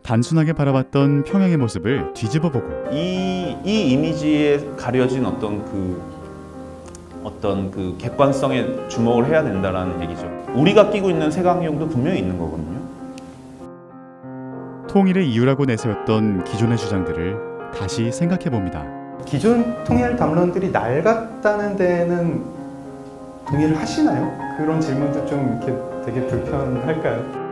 단순하게 바라봤던 평양의 모습을 뒤집어보고 이 이미지에 가려진 어떤 그 객관성에 주목을 해야 된다는 얘기죠. 우리가 끼고 있는 색안경도 분명히 있는 거거든요. 통일의 이유라고 내세웠던 기존의 주장들을 다시 생각해봅니다. 기존 통일 담론들이 낡았다는 데는 동의를 하시나요? 그런 질문도 좀 이렇게 되게 불편할까요?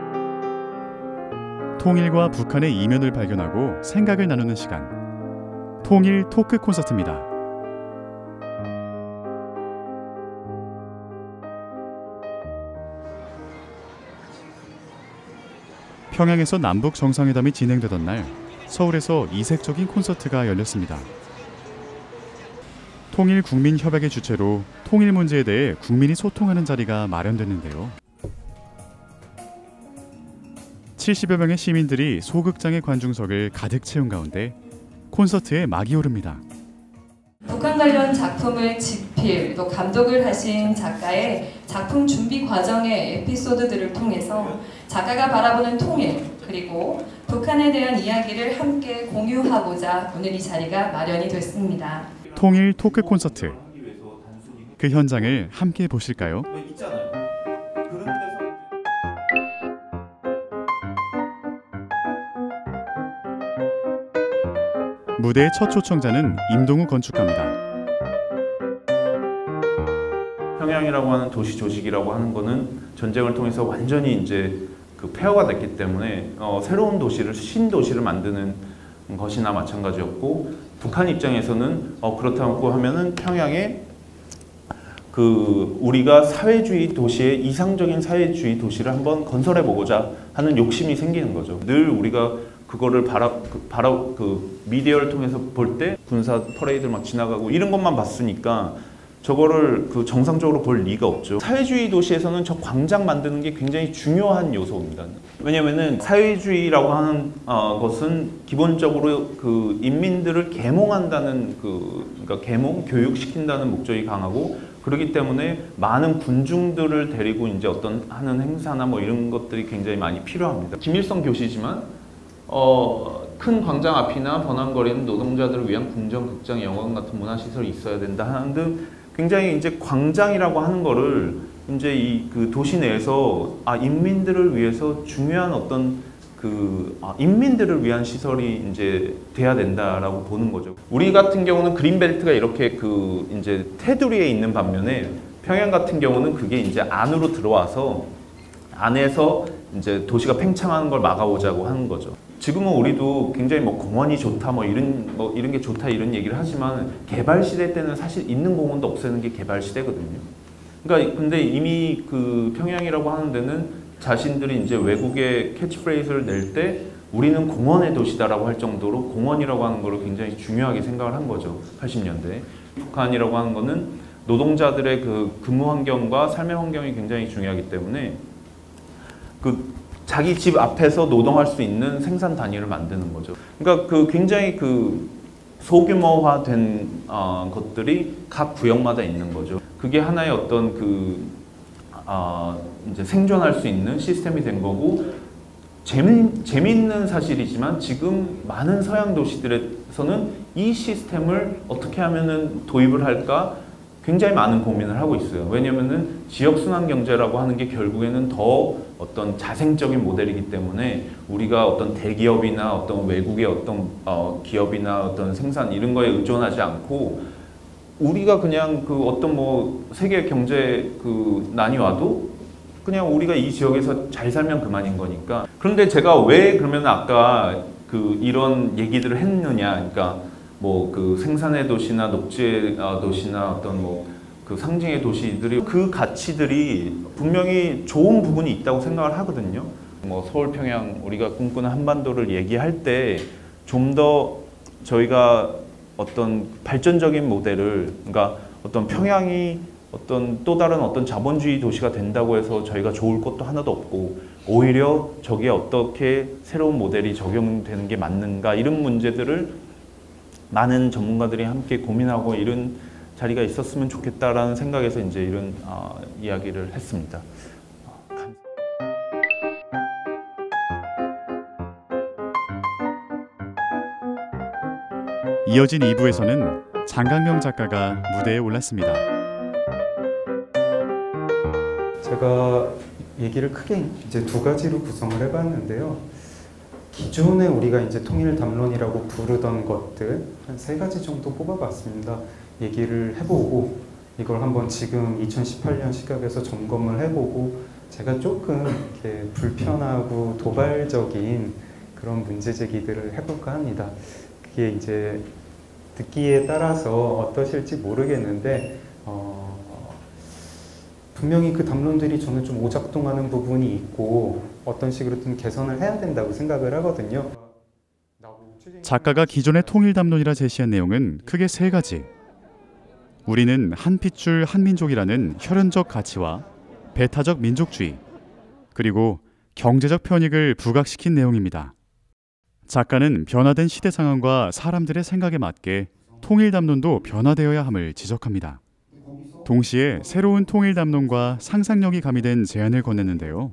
통일과 북한의 이면을 발견하고 생각을 나누는 시간. 통일 토크 콘서트입니다. 평양에서 남북 정상회담이 진행되던 날 서울에서 이색적인 콘서트가 열렸습니다. 통일국민협약의 주체로 통일 문제에 대해 국민이 소통하는 자리가 마련됐는데요. 70여 명의 시민들이 소극장의 관중석을 가득 채운 가운데 콘서트에 막이 오릅니다. 북한 관련 작품을 집필, 또 감독을 하신 작가의 작품 준비 과정의 에피소드들을 통해서 작가가 바라보는 통일, 그리고 북한에 대한 이야기를 함께 공유하고자 오늘 이 자리가 마련이 됐습니다. 통일 토크 콘서트. 그 현장을 함께 보실까요? 무대의 첫 초청자는 임동우 건축가입니다. 평양이라고 하는 도시 조직이라고 하는 거는 전쟁을 통해서 완전히 이제 그 폐허가 됐기 때문에 새로운 도시를 신도시를 만드는 것이나 마찬가지였고, 북한 입장에서는 그렇다고 하면은 평양에 우리가 사회주의 도시의 이상적인 사회주의 도시를 한번 건설해 보고자 하는 욕심이 생기는 거죠. 늘 우리가 그거를 미디어를 통해서 볼 때 군사 퍼레이드 막 지나가고 이런 것만 봤으니까 저거를 정상적으로 볼 리가 없죠. 사회주의 도시에서는 저 광장 만드는 게 굉장히 중요한 요소입니다. 왜냐면은 사회주의라고 하는 것은 기본적으로 인민들을 계몽한다는 그러니까 계몽, 교육시킨다는 목적이 강하고, 그렇기 때문에 많은 군중들을 데리고 이제 하는 행사나 뭐 이런 것들이 굉장히 많이 필요합니다. 김일성 교시지만 큰 광장 앞이나 번화거리는 노동자들을 위한 궁전, 극장, 영화관 같은 문화시설이 있어야 된다 하는 등 굉장히 이제 광장이라고 하는 거를 이제 도시 내에서 인민들을 위해서 중요한 인민들을 위한 시설이 이제 돼야 된다라고 보는 거죠. 우리 같은 경우는 그린벨트가 이렇게 이제 테두리에 있는 반면에 평양 같은 경우는 그게 이제 안으로 들어와서 안에서 이제 도시가 팽창하는 걸 막아오자고 하는 거죠. 지금은 우리도 굉장히 공원이 좋다, 이런 게 좋다 이런 얘기를 하지만 개발 시대 때는 사실 있는 공원도 없애는 게 개발 시대거든요. 그러니까 근데 이미 평양이라고 하는 데는 자신들이 이제 외국의 캐치프레이즈를 낼 때 우리는 공원의 도시다라고 할 정도로 공원이라고 하는 거를 굉장히 중요하게 생각을 한 거죠. 80년대. 북한이라고 하는 거는 노동자들의 근무 환경과 삶의 환경이 굉장히 중요하기 때문에 자기 집 앞에서 노동할 수 있는 생산 단위를 만드는 거죠. 그러니까 굉장히 소규모화된 것들이 각 구역마다 있는 거죠. 그게 하나의 어떤 이제 생존할 수 있는 시스템이 된 거고, 재미있는 사실이지만 지금 많은 서양 도시들에서는 이 시스템을 어떻게 하면은 도입을 할까 굉장히 많은 고민을 하고 있어요. 왜냐면은 지역순환 경제라고 하는 게 결국에는 더 어떤 자생적인 모델이기 때문에 우리가 어떤 대기업이나 어떤 외국의 어떤 기업이나 어떤 생산 이런 거에 의존하지 않고, 우리가 그냥 세계 경제 난이 와도 그냥 우리가 이 지역에서 잘 살면 그만인 거니까. 그런데 제가 왜 그러면 아까 이런 얘기들을 했느냐, 그러니까 생산의 도시나 녹지의 도시나 어떤 상징의 도시들이 가치들이 분명히 좋은 부분이 있다고 생각을 하거든요. 서울, 평양, 우리가 꿈꾸는 한반도를 얘기할 때 좀 더 저희가 어떤 발전적인 모델을, 그러니까 어떤 평양이 또 다른 자본주의 도시가 된다고 해서 저희가 좋을 것도 하나도 없고, 오히려 저기에 어떻게 새로운 모델이 적용되는 게 맞는가, 이런 문제들을 많은 전문가들이 함께 고민하고 이런 자리가 있었으면 좋겠다라는 생각에서 이제 이런 이야기를 했습니다. 이어진 2부에서는 장강명 작가가 무대에 올랐습니다. 제가 얘기를 크게 이제 두 가지로 구성을 해봤는데요. 기존에 우리가 이제 통일 담론이라고 부르던 것들 한 세 가지 정도 뽑아봤습니다. 얘기를 해보고 이걸 한번 지금 2018년 시각에서 점검을 해보고 제가 조금 이렇게 불편하고 도발적인 그런 문제 제기들을 해볼까 합니다. 그게 이제 듣기에 따라서 어떠실지 모르겠는데 분명히 그 담론들이 저는 좀 오작동하는 부분이 있고 어떤 식으로든 개선을 해야 된다고 생각을 하거든요. 작가가 기존의 통일 담론이라 제시한 내용은 크게 세 가지. 우리는 한 핏줄 한민족이라는 혈연적 가치와 배타적 민족주의, 그리고 경제적 편익을 부각시킨 내용입니다. 작가는 변화된 시대 상황과 사람들의 생각에 맞게 통일 담론도 변화되어야 함을 지적합니다. 동시에 새로운 통일 담론과 상상력이 가미된 제안을 건넸는데요.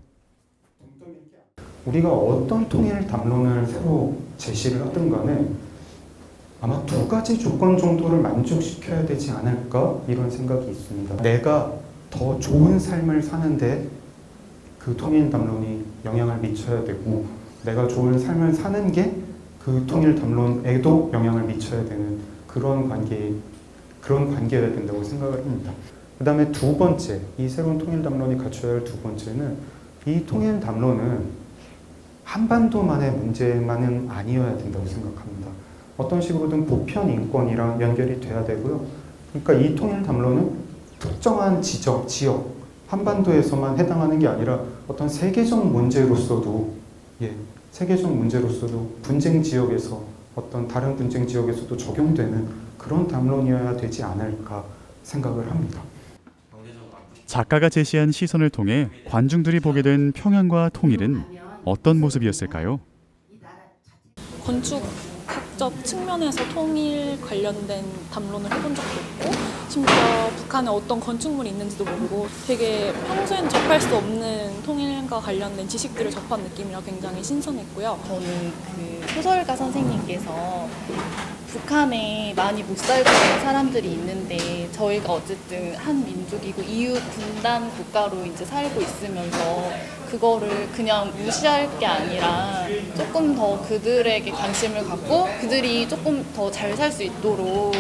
우리가 어떤 통일 담론을 새로 제시를 하든 간에 아마 두 가지 조건 정도를 만족시켜야 되지 않을까 이런 생각이 있습니다. 내가 더 좋은 삶을 사는데 그 통일 담론이 영향을 미쳐야 되고 내가 좋은 삶을 사는 게 그 통일 담론에도 영향을 미쳐야 되는 그런 관계여야 된다고 생각을 합니다. 그 다음에 두 번째, 이 새로운 통일 담론이 갖춰야 할 두 번째는 이 통일 담론은 한반도만의 문제만은 아니어야 된다고 생각합니다. 어떤 식으로든 보편 인권이랑 연결이 돼야 되고요. 그러니까 이 통일 담론은 특정한 지역, 한반도에서만 해당하는 게 아니라 어떤 세계적 문제로서도 분쟁 지역에서 어떤 다른 분쟁 지역에서도 적용되는 그런 담론이어야 되지 않을까 생각을 합니다. 작가가 제시한 시선을 통해 관중들이 보게 된 평양과 통일은 어떤 모습이었을까요? 건축학적 측면에서 통일 관련된 담론을 해본 적도 없고 심지어 북한에 어떤 건축물이 있는지도 모르고 되게 평소엔 접할 수 없는 통일과 관련된 지식들을 접한 느낌이라 굉장히 신선했고요. 저는 그 소설가 선생님께서 북한에 많이 못 살고 있는 사람들이 있는데 저희가 어쨌든 한 민족이고 이웃 분단 국가로 이제 살고 있으면서 그거를 그냥 무시할 게 아니라 조금 더 그들에게 관심을 갖고 그들이 조금 더 잘 살 수 있도록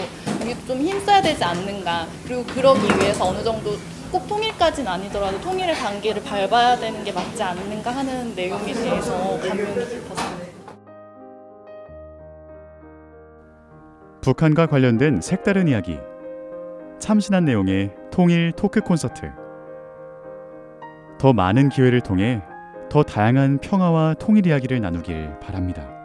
좀 힘써야 되지 않는가. 그리고 그러기 위해서 어느 정도 꼭 통일까지는 아니더라도 통일의 단계를 밟아야 되는 게 맞지 않는가 하는 내용에 대해서 감명이 깊었습니다. 북한과 관련된 색다른 이야기, 참신한 내용의 통일 토크 콘서트. 더 많은 기회를 통해 더 다양한 평화와 통일 이야기를 나누길 바랍니다.